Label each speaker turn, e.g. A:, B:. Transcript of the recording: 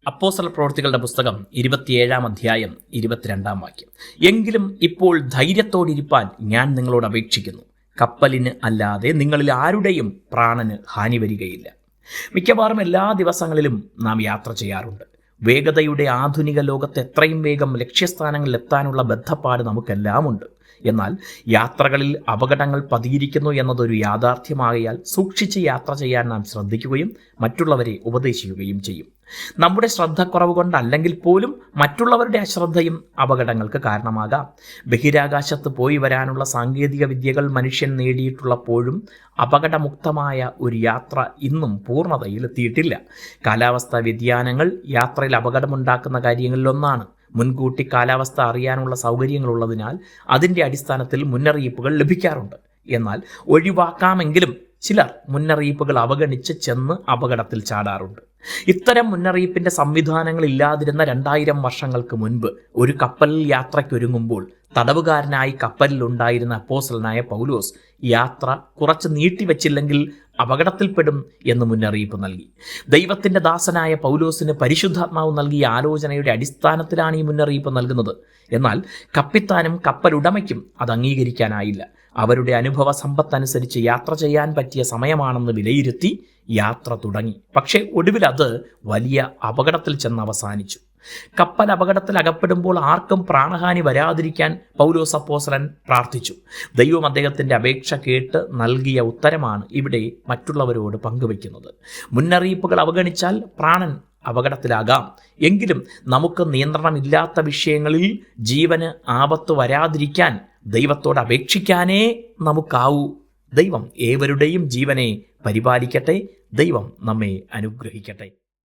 A: അപ്പോസ്തല പ്രവൃത്തികളുടെ പുസ്തകം 27 അധ്യായം 22 വാക്യം. എങ്കിലും ഇപ്പോൾ ധൈര്യത്തോടിരിപ്പാൻ ഞാൻ നിങ്ങളോട് അപേക്ഷിക്കുന്നു. കപ്പലിന് അല്ലാതെ നിങ്ങളിൽ ആരുടെയും പ്രാണന് ഹാനി വരികയില്ല. മിക്കവാറും എല്ലാ ദിവസങ്ങളിലും നാം യാത്ര ചെയ്യാറുണ്ട്. വേഗതയുടെ ആധുനിക ലോകത്ത് എത്രയും വേഗം ലക്ഷ്യസ്ഥാനങ്ങളിൽ എത്താനുള്ള ബദ്ധപ്പാട് നമുക്കെല്ലാം ഉണ്ട്. എന്നാൽ യാത്രകളിൽ അപകടങ്ങൾ പതിയിരിക്കുന്നു എന്നതൊരു യാഥാർത്ഥ്യമാകയാൽ സൂക്ഷിച്ച് യാത്ര ചെയ്യാൻ നാം ശ്രദ്ധിക്കുകയും മറ്റുള്ളവരെ ഉപദേശിക്കുകയും ചെയ്യും. നമ്മുടെ ശ്രദ്ധക്കുറവ് കൊണ്ടല്ലെങ്കിൽ പോലും മറ്റുള്ളവരുടെ അശ്രദ്ധയും അപകടങ്ങൾക്ക് കാരണമാകാം. ബഹിരാകാശത്ത് പോയി വരാനുള്ള സാങ്കേതിക വിദ്യകൾ മനുഷ്യൻ നേടിയിട്ടുള്ളപ്പോഴും അപകടമുക്തമായ ഒരു യാത്ര ഇന്നും പൂർണ്ണതയിലെത്തിയിട്ടില്ല. കാലാവസ്ഥാ വ്യതിയാനങ്ങൾ യാത്രയിൽ അപകടമുണ്ടാക്കുന്ന കാര്യങ്ങളിലൊന്നാണ്. മുൻകൂട്ടി കാലാവസ്ഥ അറിയാനുള്ള സൗകര്യങ്ങളുള്ളതിനാൽ അതിൻ്റെ അടിസ്ഥാനത്തിൽ മുന്നറിയിപ്പുകൾ ലഭിക്കാറുണ്ട്. എന്നാൽ ഒഴിവാക്കാമെങ്കിലും ചിലർ മുന്നറിയിപ്പുകൾ അവഗണിച്ച് ചെന്ന് അപകടത്തിൽ ചാടാറുണ്ട്. ഇത്തരം മുന്നറിയിപ്പിന്റെ സംവിധാനങ്ങൾ ഇല്ലാതിരുന്ന 2000 വർഷങ്ങൾക്ക് മുൻപ് ഒരു കപ്പലിൽ യാത്രയ്ക്കൊരുങ്ങുമ്പോൾ തടവുകാരനായി കപ്പലിലുണ്ടായിരുന്ന അപ്പോസ്തലനായ പൗലോസ് യാത്ര കുറച്ച് നീട്ടിവെച്ചില്ലെങ്കിൽ അപകടത്തിൽപ്പെടും എന്ന് മുന്നറിയിപ്പ് നൽകി. ദൈവത്തിന്റെ ദാസനായ പൗലോസിന് പരിശുദ്ധാത്മാവ് നൽകിയ ആലോചനയുടെ അടിസ്ഥാനത്തിലാണ് ഈ മുന്നറിയിപ്പ് നൽകുന്നത്. എന്നാൽ കപ്പിത്താനും കപ്പലുടമയ്ക്കും അത് അംഗീകരിക്കാനായില്ല. അവരുടെ അനുഭവ സമ്പത്തനുസരിച്ച് യാത്ര ചെയ്യാൻ പറ്റിയ സമയമാണെന്ന് വിലയിരുത്തി യാത്ര തുടങ്ങി. പക്ഷേ ഒടുവിൽ അത് വലിയ അപകടത്തിൽ ചെന്ന് അവസാനിച്ചു. കപ്പൽ അപകടത്തിൽ അകപ്പെടുമ്പോൾ ആർക്കും പ്രാണഹാനി വരാതിരിക്കാൻ പൗലോസ് അപ്പോസ്തലൻ പ്രാർത്ഥിച്ചു. ദൈവം അദ്ദേഹത്തിന്റെ അപേക്ഷ കേട്ട് നൽകിയ ഉത്തരമാണ് ഇവിടെ മറ്റുള്ളവരോട് പങ്കുവയ്ക്കുന്നത്. മുന്നറിയിപ്പുകൾ അവഗണിച്ചാൽ പ്രാണൻ അപകടത്തിലാകാം. എങ്കിലും നമുക്ക് നിയന്ത്രണമില്ലാത്ത വിഷയങ്ങളിൽ ജീവന് ആപത്ത് വരാതിരിക്കാൻ ദൈവത്തോട് അപേക്ഷിക്കാനേ നമുക്കാവൂ. ദൈവം ഏവരുടെയും ജീവനെ പരിപാലിക്കട്ടെ. ദൈവം നമ്മെ അനുഗ്രഹിക്കട്ടെ.